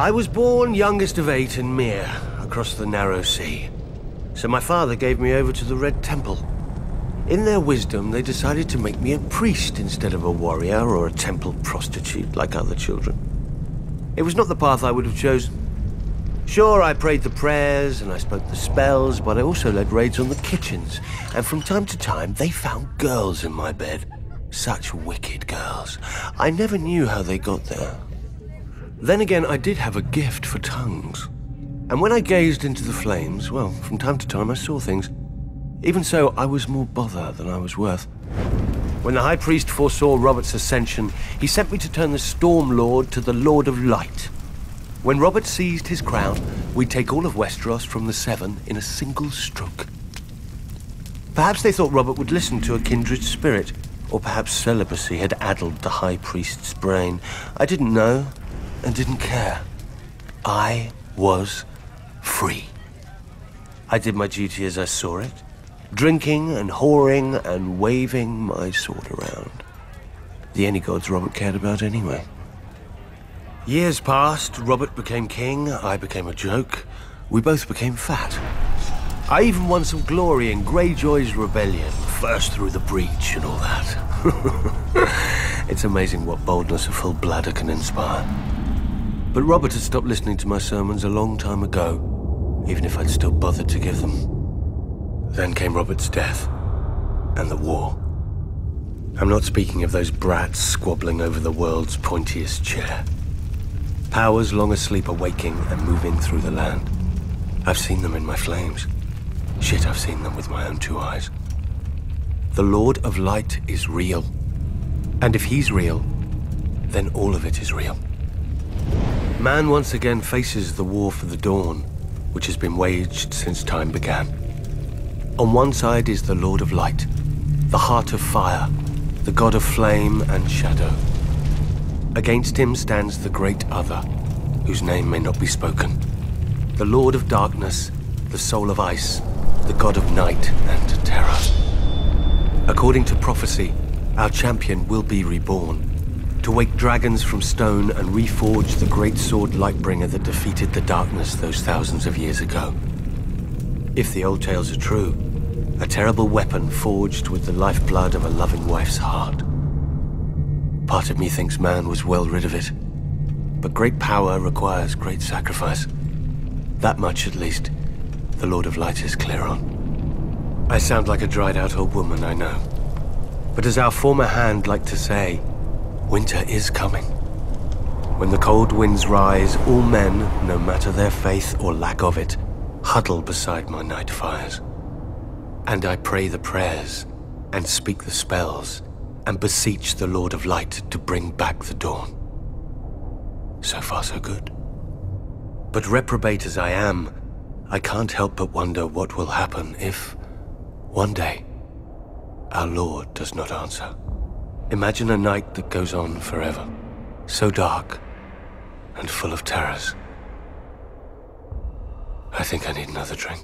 I was born youngest of 8 in Mir, across the narrow sea. So my father gave me over to the Red Temple. In their wisdom, they decided to make me a priest instead of a warrior or a temple prostitute like other children. It was not the path I would have chosen. Sure, I prayed the prayers and I spoke the spells, but I also led raids on the kitchens. And from time to time, they found girls in my bed. Such wicked girls. I never knew how they got there. Then again, I did have a gift for tongues. And when I gazed into the flames, well, from time to time I saw things. Even so, I was more bother than I was worth. When the High Priest foresaw Robert's ascension, he sent me to turn the Storm Lord to the Lord of Light. When Robert seized his crown, we'd take all of Westeros from the Seven in a single stroke. Perhaps they thought Robert would listen to a kindred spirit, or perhaps celibacy had addled the High Priest's brain. I didn't know, and didn't care. I was free. I did my duty as I saw it, drinking and whoring and waving my sword around. The only gods Robert cared about anyway. Years passed, Robert became king, I became a joke. We both became fat. I even won some glory in Greyjoy's rebellion, first through the breach and all that. It's amazing what boldness a full bladder can inspire. But Robert had stopped listening to my sermons a long time ago, even if I'd still bothered to give them. Then came Robert's death, and the war. I'm not speaking of those brats squabbling over the world's pointiest chair. Powers long asleep are waking and moving through the land. I've seen them in my flames. Shit, I've seen them with my own 2 eyes. The Lord of Light is real. And if he's real, then all of it is real. Man once again faces the war for the dawn, which has been waged since time began. On one side is the Lord of Light, the heart of fire, the god of flame and shadow. Against him stands the great other, whose name may not be spoken. The Lord of Darkness, the soul of ice, the god of night and terror. According to prophecy, our champion will be reborn, to wake dragons from stone and reforge the great sword Lightbringer that defeated the darkness those thousands of years ago. If the old tales are true, a terrible weapon forged with the lifeblood of a loving wife's heart. Part of me thinks man was well rid of it, but great power requires great sacrifice. That much, at least, the Lord of Light is clear on. I sound like a dried-out old woman, I know. But as our former hand liked to say, winter is coming. When the cold winds rise, all men, no matter their faith or lack of it, huddle beside my night fires. And I pray the prayers, and speak the spells, and beseech the Lord of Light to bring back the dawn. So far, so good. But reprobate as I am, I can't help but wonder what will happen if, one day, our Lord does not answer. Imagine a night that goes on forever, so dark and full of terrors. I think I need another drink.